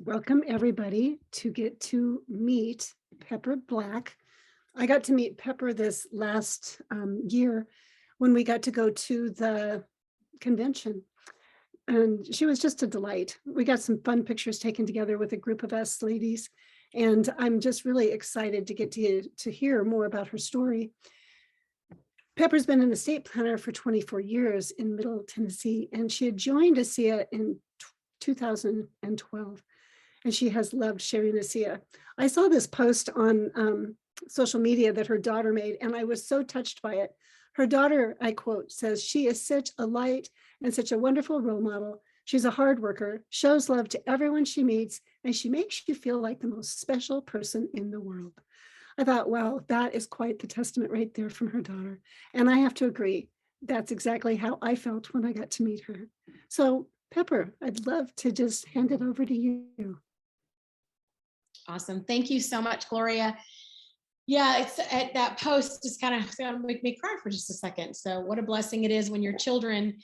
Welcome everybody to get to meet Pepper Black. I got to meet Pepper this last year when we got to go to the convention, and she was just a delight. We got some fun pictures taken together with a group of us ladies, and I'm just really excited to get to hear more about her story. Pepper's been an estate planner for 24 years in Middle Tennessee, and she had joined ASEA in 2012. And she has loved sharing ASEA. I saw this post on social media that her daughter made, and I was so touched by it. Her daughter, I quote, says, "She is such a light and such a wonderful role model. She's a hard worker, shows love to everyone she meets, and she makes you feel like the most special person in the world." I thought, wow, that is quite the testament right there from her daughter. And I have to agree, that's exactly how I felt when I got to meet her. So Pepper, I'd love to just hand it over to you. Awesome. Thank you so much, Gloria. Yeah, it's that post just kind of gonna make me cry for just a second. So what a blessing it is when your children,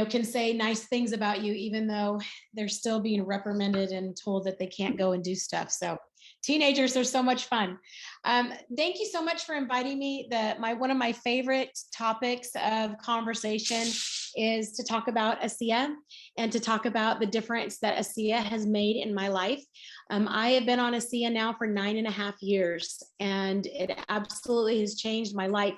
can say nice things about you, even though they're still being reprimanded and told that they can't go and do stuff. So teenagers are so much fun. Thank you so much for inviting me. One of my favorite topics of conversation is to talk about ASEA and to talk about the difference that ASEA has made in my life. I have been on ASEA now for 9.5 years, and it absolutely has changed my life.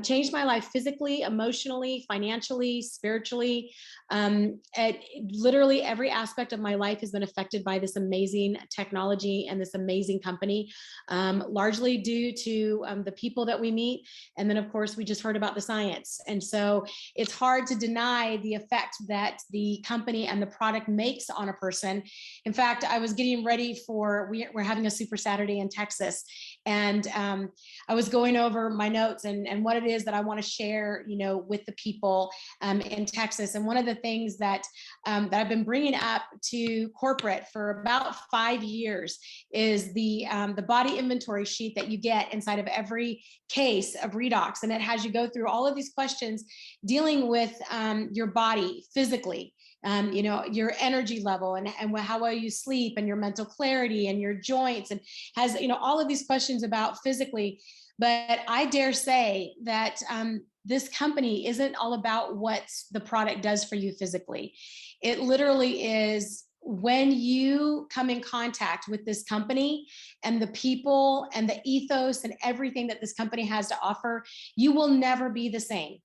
Changed my life physically, emotionally, financially, spiritually. Literally every aspect of my life has been affected by this amazing technology and this amazing company, largely due to the people that we meet. And then of course, we just heard about the science. And so it's hard to deny the effect that the company and the product makes on a person. In fact, I was getting ready we're having a Super Saturday in Texas. And I was going over my notes and what it is that I want to share, with the people in Texas. And one of the things that I've been bringing up to corporate for about 5 years is the body inventory sheet that you get inside of every case of redox, and it has you go through all of these questions dealing with your body physically. Your energy level and how well you sleep and your mental clarity and your joints, and has, all of these questions about physically. But I dare say that this company isn't all about what the product does for you physically. It literally is when you come in contact with this company and the people and the ethos and everything that this company has to offer, you will never be the same.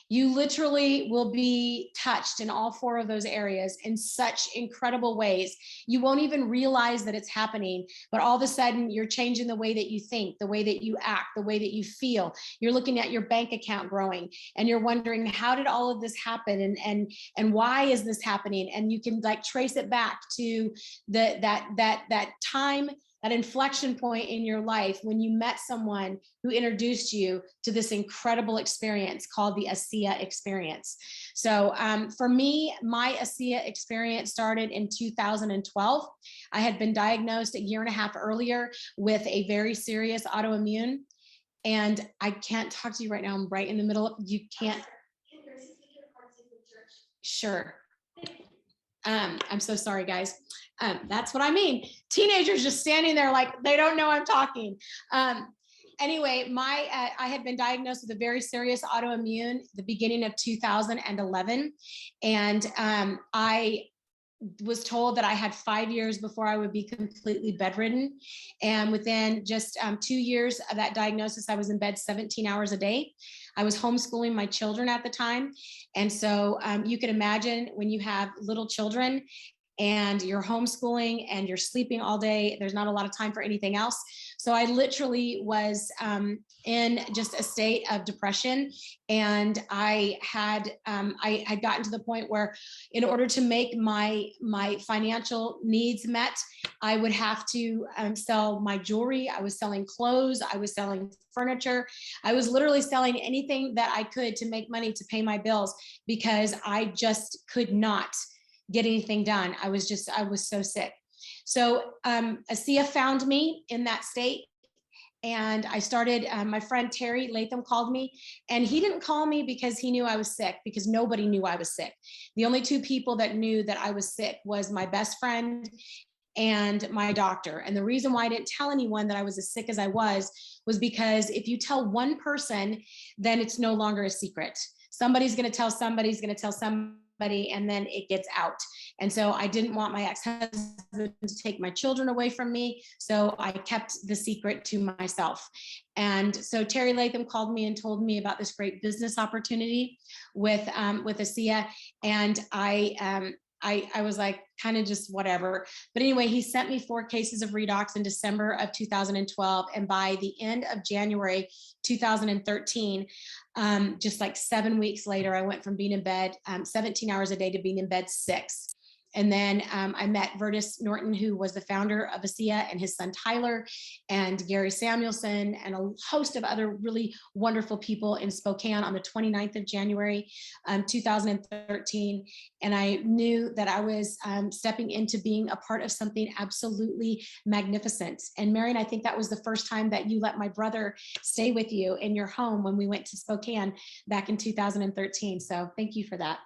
You literally will be touched in all 4 of those areas in such incredible ways. You won't even realize that it's happening, but all of a sudden you're changing the way that you think, the way that you act, the way that you feel. You're looking at your bank account growing and you're wondering, how did all of this happen? And why is this happening? And you can trace it back to that time, that inflection point in your life when you met someone who introduced you to this incredible experience called the ASEA experience. So for me, my ASEA experience started in 2012. I had been diagnosed 1.5 years earlier with a very serious autoimmune. And I can't talk to you right now. I'm right in the middle of, you can't. Sure. I'm so sorry, guys. That's what I mean. Teenagers just standing there like they don't know I'm talking. Anyway, I had been diagnosed with a very serious autoimmune at the beginning of 2011. And I was told that I had 5 years before I would be completely bedridden. And within just 2 years of that diagnosis, I was in bed 17 hours a day. I was homeschooling my children at the time. And so you can imagine when you have little children and you're homeschooling and you're sleeping all day, there's not a lot of time for anything else. So I literally was in just a state of depression. And I had gotten to the point where in order to make my financial needs met, I would have to sell my jewelry. I was selling clothes. I was selling furniture. I was literally selling anything that I could to make money to pay my bills because I just could not get anything done. I was so sick. So ASEA found me in that state And I started, my friend Terry Latham called me, and he didn't call me because he knew I was sick, because nobody knew I was sick. The only two people that knew that I was sick was my best friend and my doctor. And the reason why I didn't tell anyone that I was as sick as I was because if you tell one person, then it's no longer a secret. Somebody's going to tell somebody's going to tell somebody, and then it gets out. And so I didn't want my ex-husband to take my children away from me. So I kept the secret to myself. And so Terry Latham called me and told me about this great business opportunity with ASEA. And I was like, kind of just whatever. But anyway, he sent me 4 cases of redox in December of 2012. And by the end of January 2013, just like 7 weeks later, I went from being in bed 17 hours a day to being in bed 6. And then I met Vertus Norton, who was the founder of ASEA, and his son Tyler, and Gary Samuelson, and a host of other really wonderful people in Spokane on the 29th of January, 2013. And I knew that I was stepping into being a part of something absolutely magnificent. And Marion, I think that was the first time that you let my brother stay with you in your home when we went to Spokane back in 2013. So thank you for that.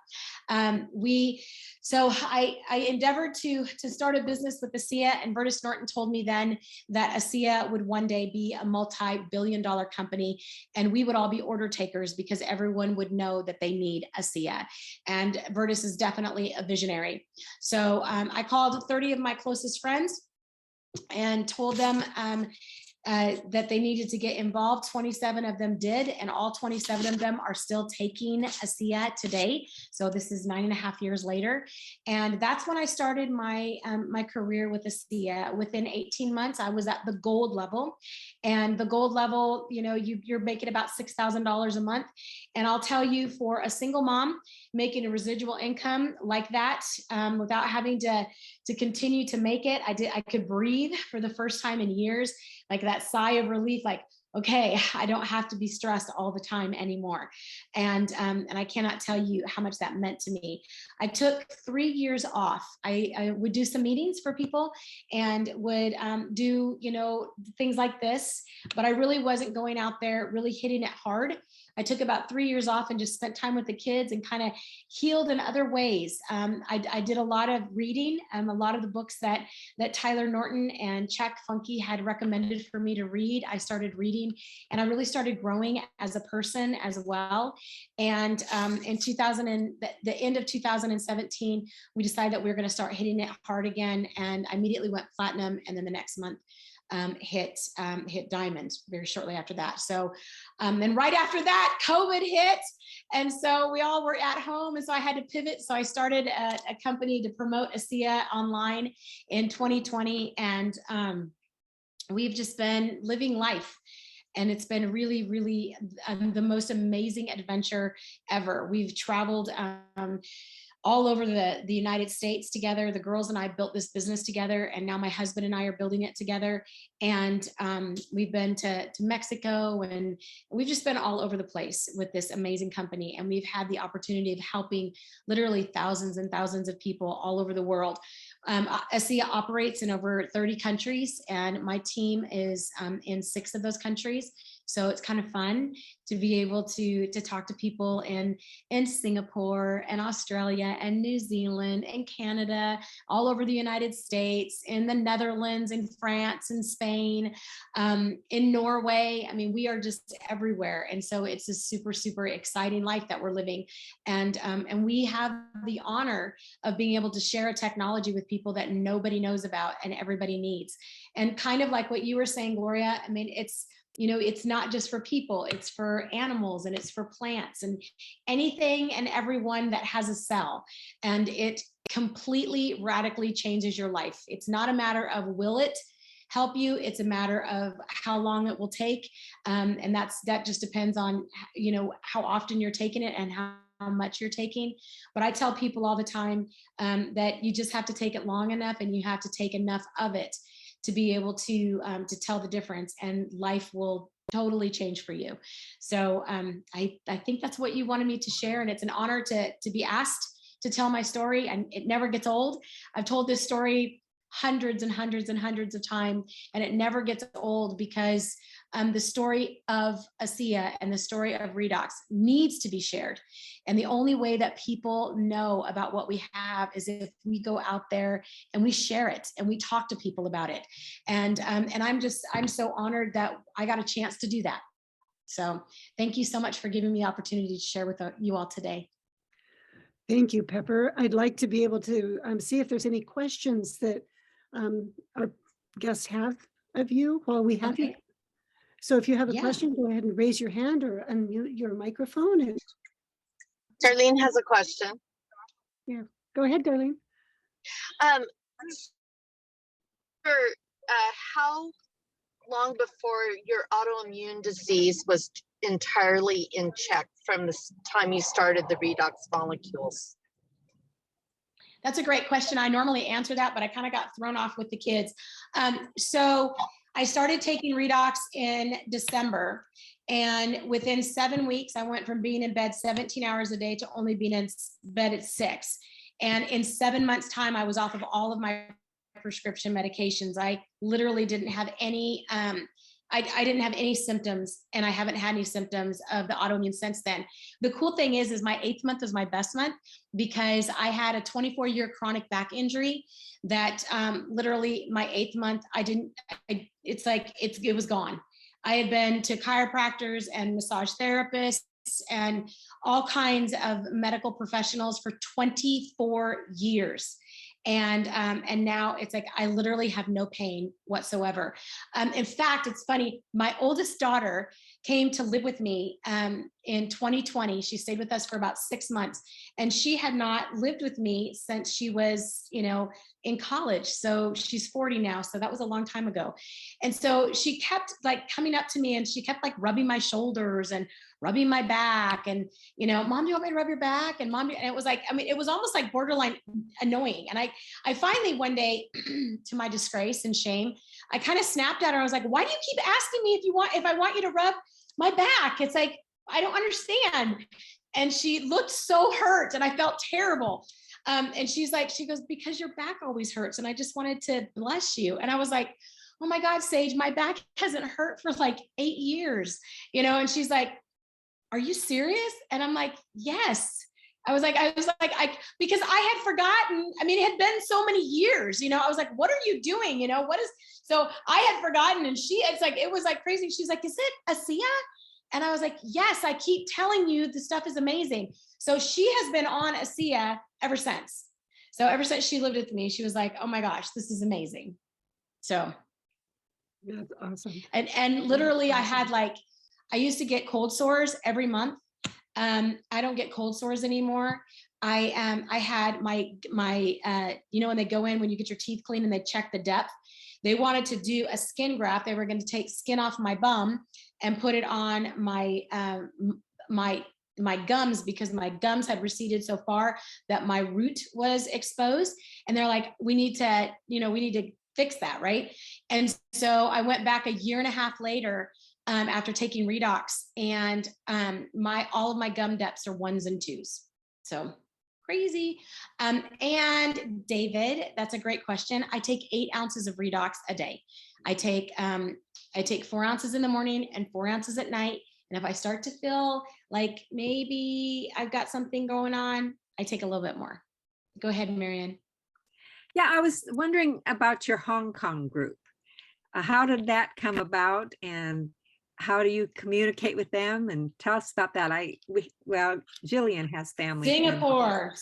So I endeavored to start a business with ASEA, and Vertus Norton told me then that ASEA would one day be a multi-billion-dollar company, and we would all be order takers because everyone would know that they need ASEA. And Vertus is definitely a visionary. So I called 30 of my closest friends and told them that they needed to get involved. 27 of them did, and all 27 of them are still taking ASEA today. So this is 9.5 years later. And that's when I started my career with ASEA. Within 18 months, I was at the gold level. And the gold level, you know, you're making about $6,000 a month. And I'll tell you, for a single mom making a residual income like that, without having to continue to make it, I could breathe for the first time in years, like that sigh of relief, like, okay, I don't have to be stressed all the time anymore. And I cannot tell you how much that meant to me. I took 3 years off. I would do some meetings for people and would do, you know, things like this, but I really wasn't going out there really hitting it hard. I took about 3 years off and just spent time with the kids and kind of healed in other ways. I did a lot of reading, a lot of the books that Tyler Norton and Chuck Funky had recommended for me to read. I started reading, and I really started growing as a person as well. And in the end of 2017, we decided that we were going to start hitting it hard again, and I immediately went platinum, and then the next month hit diamond very shortly after that. So and right after that, COVID hit, and so we all were at home, and so I had to pivot. So I started a company to promote ASEA online in 2020, and we've just been living life. And it's been really, really the most amazing adventure ever. We've traveled all over the United States together. The girls and I built this business together, and now my husband and I are building it together. And we've been to Mexico, and we've just been all over the place with this amazing company. And we've had the opportunity of helping literally thousands and thousands of people all over the world. ASEA operates in over 30 countries, and my team is in 6 of those countries. So it's kind of fun to be able to talk to people in Singapore and Australia and New Zealand and Canada, all over the United States, in the Netherlands, in France and Spain, in Norway. I mean, we are just everywhere. And so it's a super, super exciting life that we're living. And we have the honor of being able to share a technology with people that nobody knows about and everybody needs. And kind of like what you were saying, Gloria, I mean, it's, you know, it's not just for people, it's for animals, and it's for plants, and anything and everyone that has a cell. And it completely radically changes your life. It's not a matter of will it help you, it's a matter of how long it will take. And that just depends on, you know, how often you're taking it and how much you're taking. But I tell people all the time that you just have to take it long enough, and you have to take enough of it to be able to tell the difference, and life will totally change for you. So I think that's what you wanted me to share, and it's an honor to be asked to tell my story, and it never gets old. I've told this story hundreds and hundreds and hundreds of times, and it never gets old, because the story of ASEA and the story of redox needs to be shared. And the only way that people know about what we have is if we go out there and we share it and we talk to people about it. And I'm so honored that I got a chance to do that. So thank you so much for giving me the opportunity to share with you all today. Thank you, Pepper. I'd like to be able to see if there's any questions that our guests have of you while we have you. Okay. So if you have a Yeah. question, go ahead and raise your hand or unmute your microphone. And Darlene has a question. yeah, go ahead, Darlene. How long before your autoimmune disease was entirely in check from the time you started the redox molecules? That's a great question. I normally answer that, but I kind of got thrown off with the kids. So I started taking redox in December, and within 7 weeks, I went from being in bed 17 hours a day to only being in bed at 6. And in 7 months' time, I was off of all of my prescription medications. I literally didn't have any, I didn't have any symptoms, and I haven't had any symptoms of the autoimmune since then. The cool thing is my 8th month was my best month, because I had a 24-year chronic back injury that literally my 8th month, it was gone. I had been to chiropractors and massage therapists and all kinds of medical professionals for 24 years. And now it's like, I literally have no pain whatsoever. In fact, it's funny, my oldest daughter came to live with me in 2020. She stayed with us for about 6 months, and she had not lived with me since she was, in college. So she's 40 now. So that was a long time ago. And so she kept like coming up to me, and she kept like rubbing my shoulders and rubbing my back, and Mom, do you want me to rub your back? And Mom, and it was like, it was almost like borderline annoying. And I finally one day, to my disgrace and shame, I kind of snapped at her. I was like, why do you keep asking me if I want you to rub my back? It's like, I don't understand. And she looked so hurt, and I felt terrible. And she goes, because your back always hurts, and I just wanted to bless you. And I was like, oh my God, Sage, my back hasn't hurt for like 8 years, and she's like, are you serious? And I'm like, yes. Because I had forgotten. It had been so many years, I was like, what are you doing? So I had forgotten, and it was like crazy. She's like, is it ASEA? And I was like, yes, I keep telling you the stuff is amazing. So she has been on ASEA ever since. So ever since she lived with me, she was like, oh my gosh, this is amazing. So That's awesome. And literally I used to get cold sores every month. I don't get cold sores anymore. I had my when they go in, when you get your teeth cleaned and they check the depth, they wanted to do a skin graft. They were going to take skin off my bum and put it on my my gums, because my gums had receded so far that my root was exposed. And they're like, we need to fix that, right? And so I went back a year and a half later, after taking redox, and all of my gum depths are 1s and 2s. So crazy. And David, that's a great question. I take 8 ounces of redox a day. I take 4 ounces in the morning and 4 ounces at night. And if I start to feel like maybe I've got something going on, I take a little bit more. Go ahead, Marianne. Yeah, I was wondering about your Hong Kong group. How did that come about, and how do you communicate with them? And tell us about that. Jillian has family. Singapore.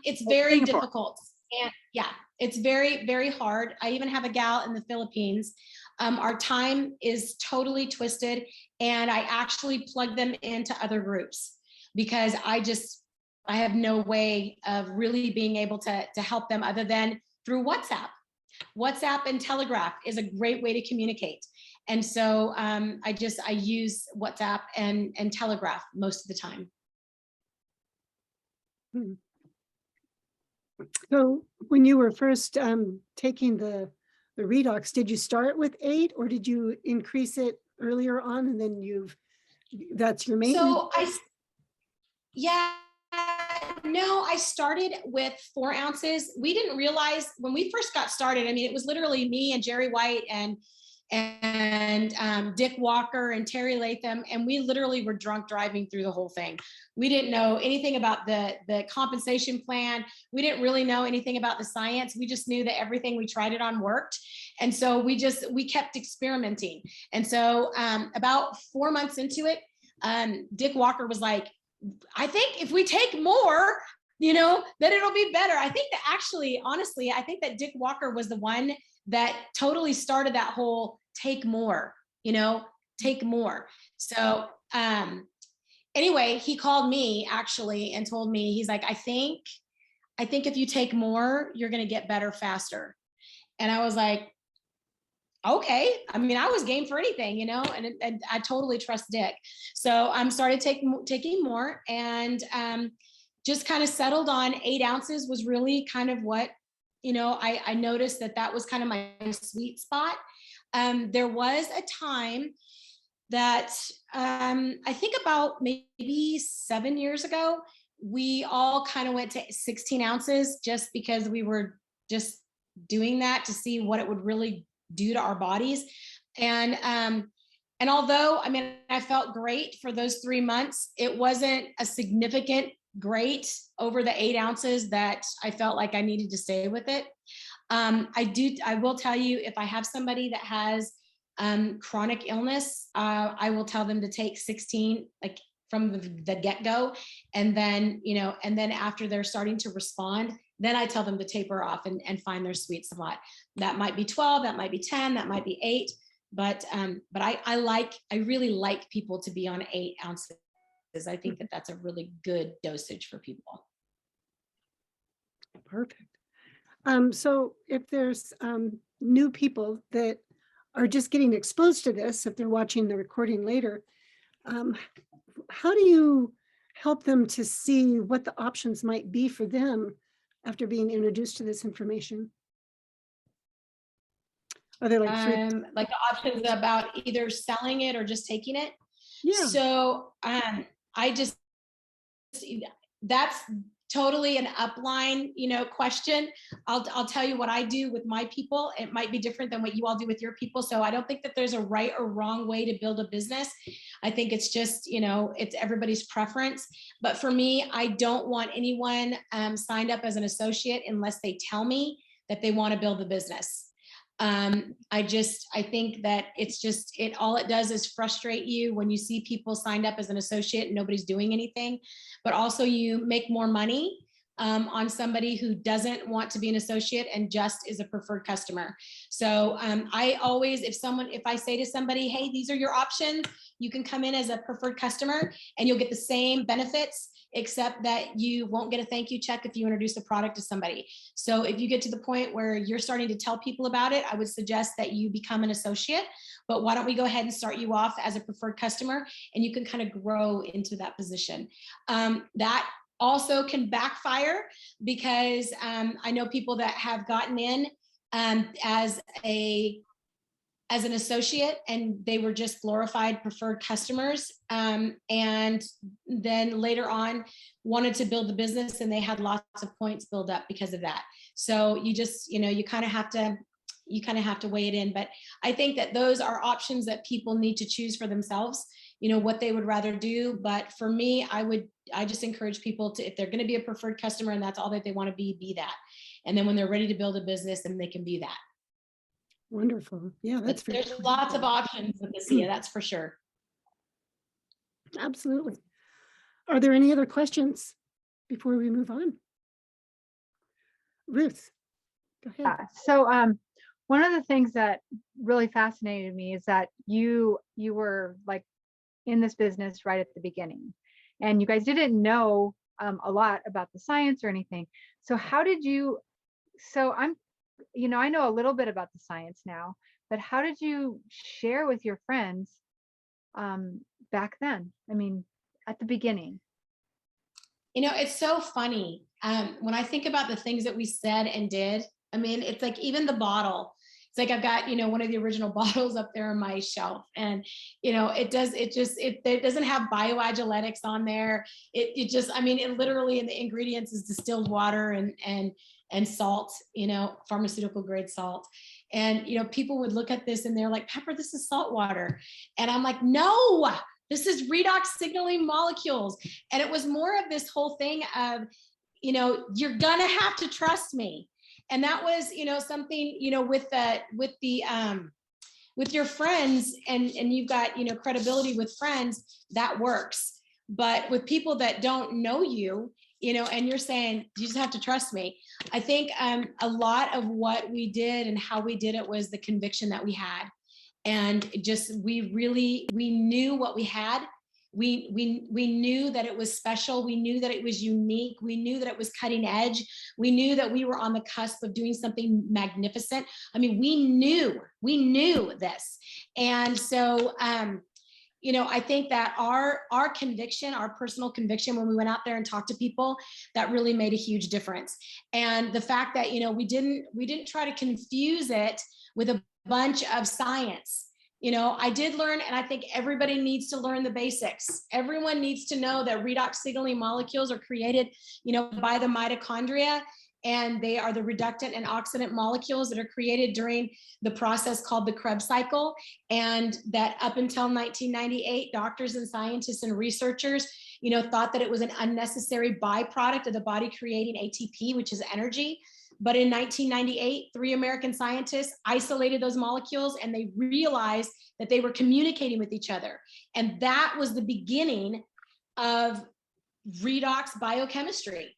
It's very difficult. And yeah, it's very, very hard. I even have a gal in the Philippines. Our time is totally twisted, and I actually plug them into other groups, because I have no way of really being able to help them other than through WhatsApp. WhatsApp and Telegraph is a great way to communicate. And so I use WhatsApp and Telegraph most of the time. So when you were first taking the redox, did you start with 8, or did you increase it earlier on, and then that's your maintenance? So No, I started with 4 ounces. We didn't realize when we first got started. I mean, it was literally me and Jerry White and Dick Walker and Terry Latham, and we literally were drunk driving through the whole thing. We didn't know anything about the compensation plan. We didn't really know anything about the science. We just knew that everything we tried it on worked, and so we kept experimenting. And so about 4 months into it, Dick Walker was like, I think if we take more, then it'll be better. I think that actually, honestly, I think that Dick Walker was the one that totally started that whole take more, take more. So anyway, he called me actually and told me, he's like, I think if you take more, you're going to get better faster. And I was like, okay. I mean, I was game for anything, and I totally trust Dick. So I started taking more, and just kind of settled on 8 ounces was really kind of what, I noticed that was kind of my sweet spot. There was a time that I think about maybe 7 years ago, we all kind of went to 16 ounces just because we were just doing that to see what it would really do to our bodies. And although, I mean, I felt great for those 3 months, it wasn't a significant great over the 8 ounces that I felt like I needed to stay with it. I will tell you, if I have somebody that has chronic illness, I will tell them to take 16, like from the get-go. And then, and then after they're starting to respond, then I tell them to taper off and find their sweet spot. That might be 12, that might be 10, that might be 8. But I really like people to be on 8 ounces. I think that that's a really good dosage for people. Perfect. So if there's new people that are just getting exposed to this, if they're watching the recording later, how do you help them to see what the options might be for them after being introduced to this information? Are there like the options about either selling it or just taking it? Yeah. So that's totally an upline, question. I'll tell you what I do with my people. It might be different than what you all do with your people. So I don't think that there's a right or wrong way to build a business. I think it's just, it's everybody's preference. But for me, I don't want anyone signed up as an associate unless they tell me that they want to build a business. I think that all it does is frustrate you when you see people signed up as an associate and nobody's doing anything, but also you make more money on somebody who doesn't want to be an associate and just is a preferred customer. So I always, if I say to somebody, hey, these are your options, you can come in as a preferred customer and you'll get the same benefits, except that you won't get a thank you check if you introduce a product to somebody. So if you get to the point where you're starting to tell people about it, I would suggest that you become an associate. But why don't we go ahead and start you off as a preferred customer, and you can kind of grow into that position. That also can backfire because I know people that have gotten in as an associate and they were just glorified preferred customers, and then later on wanted to build the business and they had lots of points build up because of that. So you just, you kind of have to weigh it in. But I think that those are options that people need to choose for themselves, what they would rather do. But for me, I just encourage people to, if they're going to be a preferred customer and that's all that they want to be that. And then when they're ready to build a business, then they can be that. Wonderful. Yeah, there's lots of options with ASEA, that's for sure. Absolutely. Are there any other questions before we move on? Ruth, go ahead. So one of the things that really fascinated me is that you were like in this business right at the beginning, and you guys didn't know a lot about the science or anything. So how did you? So I know a little bit about the science now, but how did you share with your friends back then? I mean, at the beginning. It's so funny. When I think about the things that we said and did, I mean, it's like even the bottle, It's like I've got, one of the original bottles up there on my shelf, and it doesn't have bioagiletics on there. It just, I mean, it literally in the ingredients is distilled water and salt, pharmaceutical grade salt. And people would look at this and they're like, Pepper, this is salt water. And I'm like, no, this is redox signaling molecules. And it was more of this whole thing of, you're gonna have to trust me. And that was, something, with your friends, and you've got, credibility with friends, that works. But with people that don't know you, and you're saying, you just have to trust me. I think a lot of what we did and how we did it was the conviction that we had. And just, we knew what we had. We knew that it was special. We knew that it was unique. We knew that it was cutting edge. We knew that we were on the cusp of doing something magnificent. I mean, we knew this. And so, I think that our conviction, our personal conviction, when we went out there and talked to people, that really made a huge difference. And the fact that, we didn't try to confuse it with a bunch of science. I did learn, and I think everybody needs to learn the basics. Everyone needs to know that redox signaling molecules are created, by the mitochondria, and they are the reductant and oxidant molecules that are created during the process called the Krebs cycle. And that up until 1998, doctors and scientists and researchers, thought that it was an unnecessary byproduct of the body creating ATP, which is energy. But in 1998, 3 American scientists isolated those molecules, and they realized that they were communicating with each other. And that was the beginning of redox biochemistry.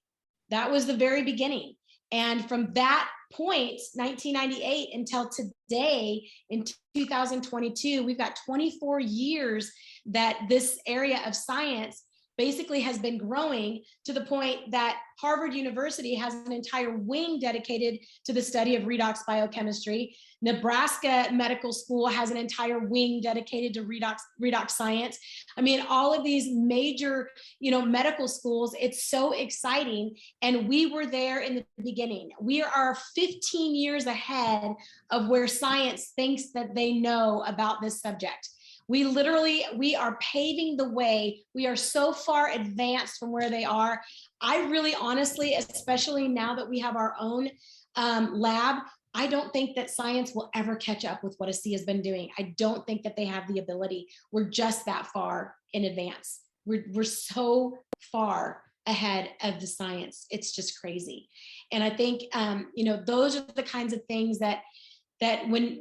That was the very beginning. And from that point, 1998 until today, in 2022, we've got 24 years that this area of science basically has been growing, to the point that Harvard University has an entire wing dedicated to the study of redox biochemistry. Nebraska Medical School has an entire wing dedicated to redox science. I mean, all of these major, medical schools, it's so exciting. And we were there in the beginning. We are 15 years ahead of where science thinks that they know about this subject. We are paving the way. We are so far advanced from where they are. I really, honestly, especially now that we have our own lab, I don't think that science will ever catch up with what ASEA has been doing. I don't think that they have the ability. We're just that far in advance. We're so far ahead of the science. It's just crazy. And I think, those are the kinds of things that when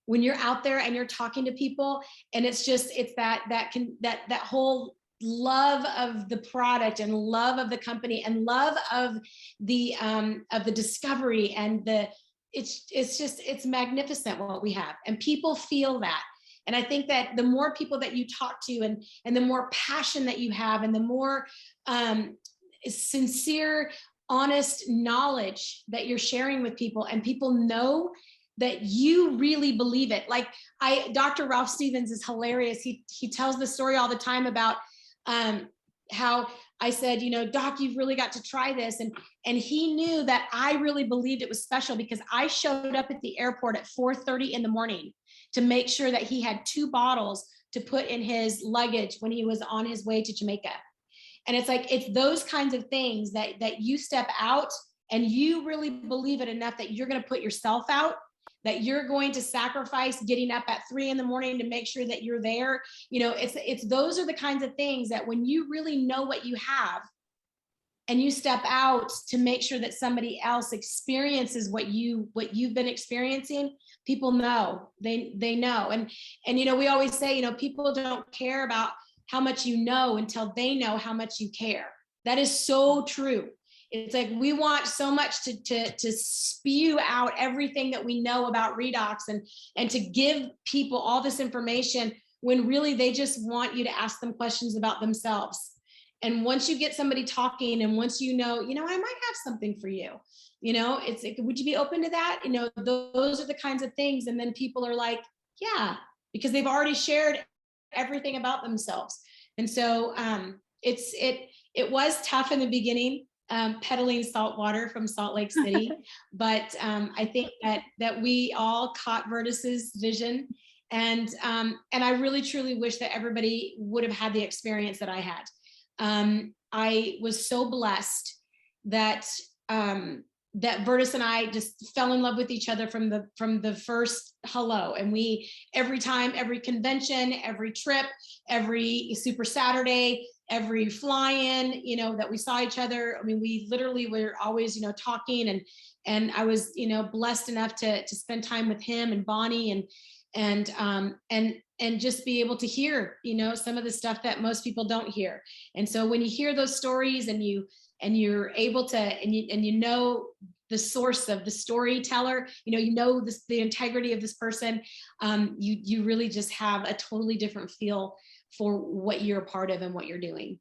when you're out there and you're talking to people, and it's that whole love of the product and love of the company and love of the discovery, and it's magnificent what we have, and people feel that. And I think that the more people that you talk to, and the more passion that you have, and the more sincere, honest knowledge that you're sharing with people, and people know that you really believe it. Like Dr. Ralph Stevens is hilarious. He tells the story all the time about how I said, Doc, you've really got to try this. And he knew that I really believed it was special, because I showed up at the airport at 4:30 in the morning to make sure that he had 2 bottles to put in his luggage when he was on his way to Jamaica. And it's those kinds of things that you step out and you really believe it enough that you're going to put yourself out, that you're going to sacrifice getting up at 3 in the morning to make sure that you're there. Those are the kinds of things that when you really know what you have, and you step out to make sure that somebody else experiences what you've been experiencing, people know, they know. And we always say, people don't care about how much you know until they know how much you care. That is so true. It's like we want so much to spew out everything that we know about redox, and to give people all this information, when really they just want you to ask them questions about themselves. And once you get somebody talking, and once I might have something for you, it's like, would you be open to that? Those are the kinds of things. And then people are like, yeah, because they've already shared everything about themselves. And so it was tough in the beginning. peddling salt water from Salt Lake City. But I think that we all caught Vertus's vision. And I really, truly wish that everybody would have had the experience that I had. I was so blessed that that Vertus and I just fell in love with each other from the first hello. And we, every time, every convention, every trip, every Super Saturday, every fly-in, you know, that we saw each other. I mean, we literally were always, you know, talking, and I was, you know, blessed enough to spend time with him and Bonnie and just be able to hear, you know, some of the stuff that most people don't hear. And so when you hear those stories and you're able to, and you know the source of the storyteller, you know this, the integrity of this person, you really just have a totally different feel for what you're a part of and what you're doing.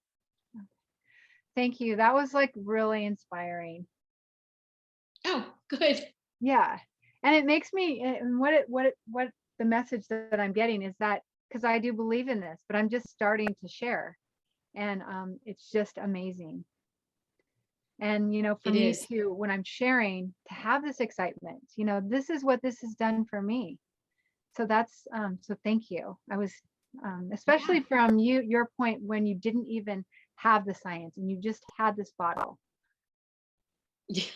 Thank you. That was like really inspiring. Oh, good. Yeah. And it makes me, and what the message that I'm getting is that, because I do believe in this, but I'm just starting to share. And it's just amazing. And, you know, for me too, when I'm sharing, to have this excitement, you know, this is what this has done for me. So that's, so thank you. I was, especially from your point when you didn't even have the science and you just had this bottle. It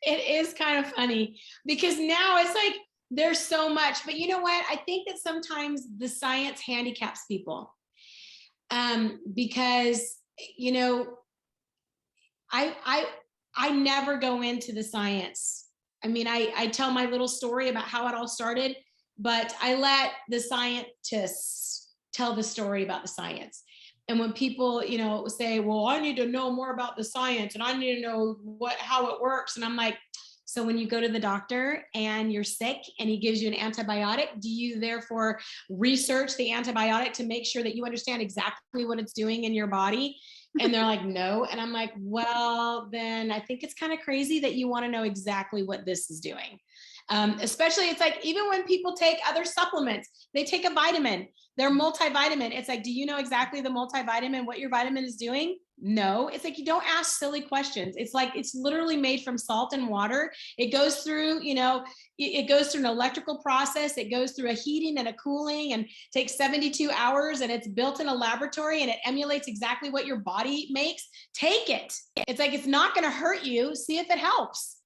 is kind of funny because now it's like, there's so much, but you know what? I think that sometimes the science handicaps people, because, you know, I never go into the science. I mean, I tell my little story about how it all started, but I let the scientists tell the story about the science. And when people, you know, say, well, I need to know more about the science and I need to know how it works. And I'm like, so when you go to the doctor and you're sick and he gives you an antibiotic, do you therefore research the antibiotic to make sure that you understand exactly what it's doing in your body? And they're like, no. And I'm like, well, then I think it's kind of crazy that you want to know exactly what this is doing. Especially, it's like, even when people take other supplements, they take a vitamin, they're multivitamin. It's like, do you know exactly the multivitamin, what your vitamin is doing? No. It's like, you don't ask silly questions. It's like, it's literally made from salt and water. It goes through, you know, it goes through an electrical process. It goes through a heating and a cooling and takes 72 hours, and it's built in a laboratory and it emulates exactly what your body makes. Take it. It's like, it's not going to hurt you. See if it helps.